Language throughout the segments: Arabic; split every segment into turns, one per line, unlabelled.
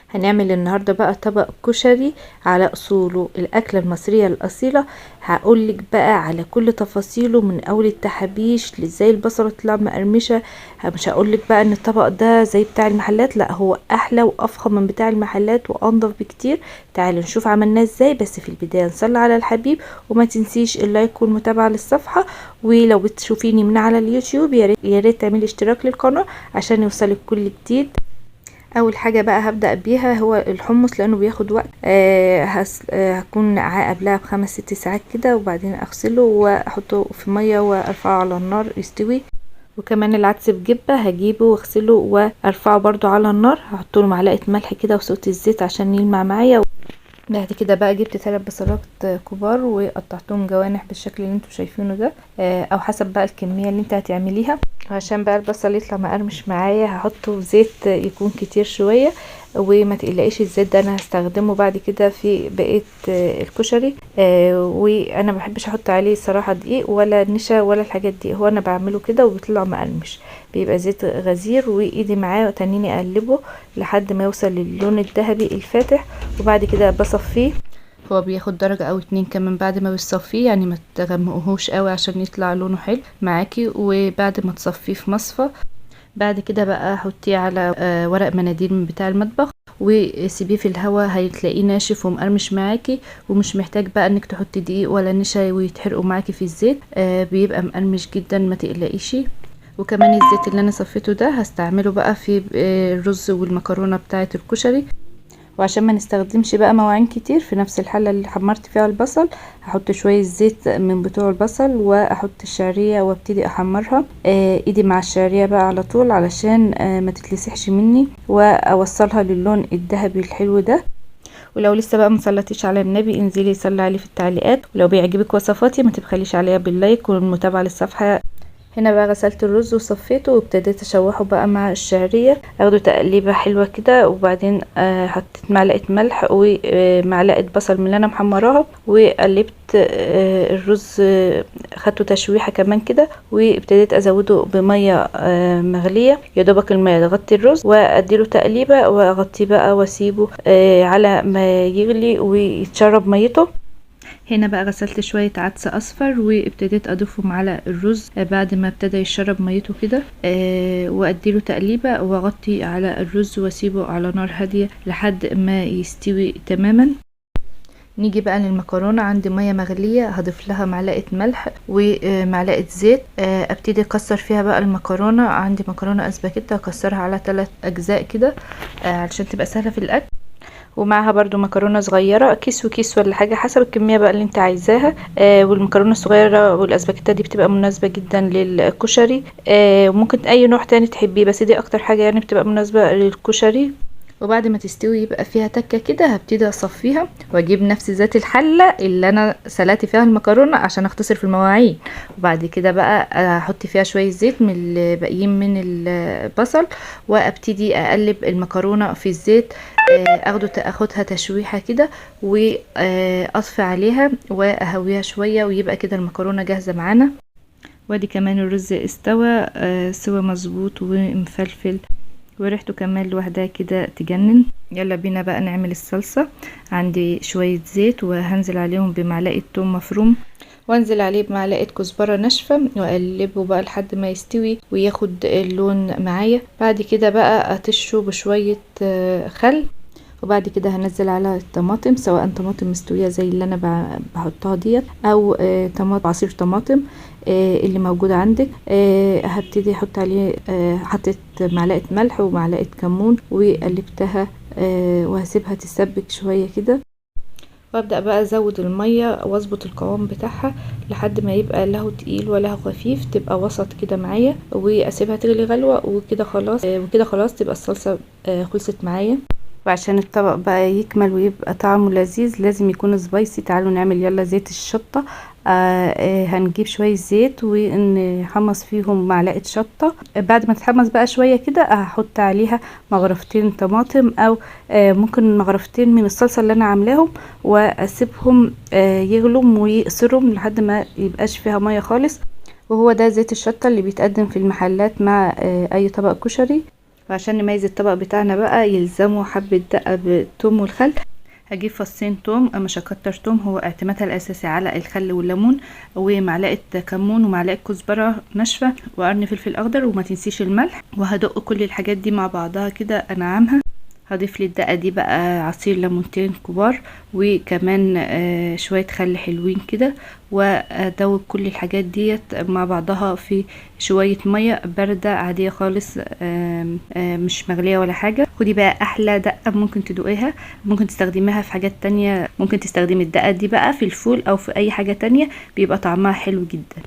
هنعمل النهارده بقى طبق كشري على اصوله، الاكله المصريه الاصيله. هقولك بقى على كل تفاصيله من اول التحابيش لازاي البصله تطلع مقرمشه. مش هقولك بقى ان الطبق ده زي بتاع المحلات، لا هو احلى وافخم من بتاع المحلات وانضف بكتير. تعالوا نشوف عملناه ازاي، بس في البدايه نصلي على الحبيب وما تنسيش اللايك والمتابعه للصفحه. ولو بتشوفيني من على اليوتيوب يا ريت تعملي اشتراك للقناه عشان يوصلك كل جديد. اول حاجه بقى هبدا بيها هو الحمص لانه بياخد وقت. هكون نقعاه قبلها ب5-6 ساعات كده، وبعدين اغسله واحطه في ميه وارفعه على النار يستوي. وكمان العدس بجبه هجيبه واغسله وارفعه برضو على النار، هحط له معلقه ملح كده وصوت الزيت عشان يلمع معايا. بعد كده بقى جبت 3 بصلات كبار وقطعتهم جوانح بالشكل اللي انتوا شايفينه ده، او حسب بقى الكميه اللي انت هتعمليها. عشان بقى البصل يطلع مقرمش معايا هحطه في زيت يكون كتير شويه، وما تقلقيش الزيت ده انا هستخدمه بعد كده في بقيه الكشري. وانا ما بحبش احط عليه صراحه دقيق ولا نشا ولا الحاجات دي، هو انا بعمله كده وبيطلع مقرمش، بيبقى زيت غزير وايدي معاه وتنيني اقلبه لحد ما يوصل للون الذهبي الفاتح. وبعد كده بصفيه، هو بياخد درجة او 2 كمان بعد ما بتصفيه، يعني ما تغمقهوش قوي عشان يطلع لونه حلو معاكي. وبعد ما تصفيه في مصفى، بعد كده بقى حطيه على ورق مناديل من بتاع المطبخ وسيبيه في الهواء، هتلاقيه ناشف ومقرمش معاكي، ومش محتاج بقى انك تحطي دقيق ولا نشا ويتحرقوا معاكي في الزيت. بيبقى مقرمش جدا ما تقلقيش. وكمان الزيت اللي انا صفيته ده هستعمله بقى في الرز والمكرونه بتاعه الكشري. وعشان ما نستخدمش بقى مواعين كتير في نفس الحله اللي حمرت فيها البصل، هحط شويه زيت من بتوع البصل واحط الشعريه وابتدي احمرها ايدي مع الشعريه بقى على طول علشان ما تتلسحش مني، واوصلها للون الذهبي الحلو ده. ولو لسه بقى مصلتيش على النبي انزلي صلي عليه في التعليقات، ولو بيعجبك وصفاتي ما تبخليش عليها باللايك والمتابعه للصفحه. هنا بقى غسلت الرز وصفيته وابتديت اشوحه بقى مع الشعريه، اخده تقليبه حلوه كده. وبعدين حطيت معلقه ملح ومعلقه بصل من اللي انا محمراها، وقلبت الرز خدته تشويحه كمان كده، وابتديت ازوده بميه مغليه يا دوبك الميه تغطي الرز، واديله تقليبه واغطيه بقى واسيبه على ما يغلي ويتشرب ميته. هنا بقى غسلت شوية عدس اصفر وابتديت اضيفهم على الرز بعد ما ابتدى يشرب ميته كده، واديله تقليبة واغطي على الرز واسيبه على نار هادية لحد ما يستوي تماما. نيجي بقى للمكرونة، عندي مية مغلية هضيف لها معلقة ملح ومعلقة زيت، ابتدي اكسر فيها بقى المكرونة. عندي مكرونة اسباجيتا هكسرها على 3 اجزاء كده علشان تبقى سهلة في الاكل. ومعها برضو مكرونه صغيره كيس وكيس ولا حاجه حسب الكميه بقى اللي انت عايزاها. والمكرونه الصغيره والاسباجيتا دي بتبقى مناسبه جدا للكشري. وممكن اي نوع تاني تحبيه، بس دي اكتر حاجه يعني بتبقى مناسبه للكشري. وبعد ما تستوي يبقى فيها تكه كده هبتدي اصفيها واجيب نفس ذات الحله اللي انا سلقت فيها المكرونه عشان اختصر في المواعين. وبعد كده بقى احط فيها شويه زيت من الباقيين من البصل، وابتدي اقلب المكرونه في الزيت، اخدها تشويحه كده واطفي عليها واهويها شويه، ويبقى كده المكرونه جاهزه معانا. وادي كمان الرز استوى سوى مظبوط ومفلفل وريحته كمان لوحدها كده تجنن. يلا بينا بقى نعمل الصلصه. عندي شويه زيت وهنزل عليهم بمعلقه توم مفروم، وانزل عليه بمعلقه كزبره ناشفه واقلبه بقى لحد ما يستوي وياخد اللون معايا. بعد كده بقى اطشه بشويه خل، وبعد كده هنزل على الطماطم، سواء طماطم مستويه زي اللي انا بحطها ديت او طماطم عصير طماطم اللي موجود عندك. هبتدي احط عليه حطيت معلقه ملح ومعلقه كمون وقلبتها وهسيبها تسبك شويه كده، وابدا بقى ازود الميه واظبط القوام بتاعها لحد ما يبقى له تقيل ولا خفيف، تبقى وسط كده معايا، واسيبها تغلي غلوه وكده خلاص. وكده خلاص تبقى الصلصه خلصت معايا. وعشان الطبق بقى يكمل ويبقى طعمه لذيذ لازم يكون سبايسي. تعالوا نعمل يلا زيت الشطة. هنجيب شوية زيت ونحمص فيهم معلقة شطة. بعد ما تتحمص بقى شوية كده هحط عليها مغرفتين طماطم، او ممكن مغرفتين من الصلصة اللي انا عاملاهم، واسيبهم يغلوا ويقصرهم لحد ما يبقاش فيها مية خالص. وهو ده زيت الشطة اللي بيتقدم في المحلات مع اي طبق كشري. وعشان نميز الطبق بتاعنا بقى يلزمه حبة دقة بالثوم والخل. هجيب فصين توم، مش هكتر توم، هو اعتمادها الاساسي على الخل والليمون، ومعلقه كمون ومعلقه كزبره ناشفه وقرن فلفل اخضر، وما تنسيش الملح. وهدق كل الحاجات دي مع بعضها كده انعمها. هضيف للدقه دي بقى عصير ليمونتين كبار، وكمان شويه خل حلوين كده، وادوب كل الحاجات ديت مع بعضها في شويه ميه بارده عاديه خالص، مش مغليه ولا حاجه. خدي بقى احلى دقه ممكن تدوقيها، ممكن تستخدميها في حاجات تانية، ممكن تستخدمي الدقه دي بقى في الفول او في اي حاجه تانية، بيبقى طعمها حلو جدا.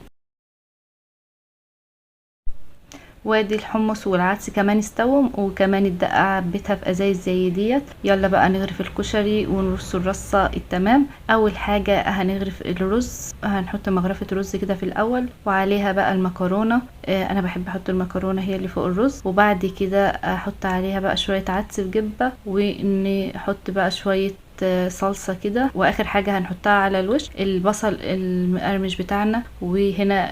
وادي الحمص والعدس كمان استووا، وكمان الدقه عبيتها في ازايز زي ديت. يلا بقى نغرف الكشري ونرص الرصه التمام. اول حاجه هنغرف الرز، هنحط مغرفه رز كده في الاول، وعليها بقى المكرونه. انا بحب احط المكرونه هي اللي فوق الرز، وبعد كده احط عليها بقى شويه عدس بجبه، ونحط بقى شويه صلصة كده. واخر حاجة هنحطها على الوش البصل المقرمش بتاعنا. وهنا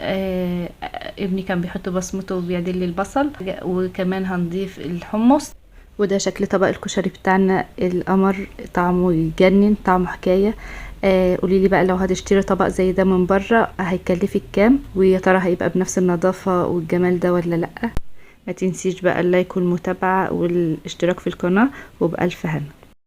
ابني كان بيحط بصمته وبيعدل البصل، وكمان هنضيف الحمص. وده شكل طبق الكشري بتاعنا القمر، طعمه يجنن، طعمه حكاية. قوليلي بقى لو هتشتري طبق زي ده من بره هيكلفك كام، ويا ترى هيبقى بنفس النظافة والجمال ده ولا لأ؟ ما تنسيش بقى اللايك والمتابعة والاشتراك في القناة، وبألف هنا.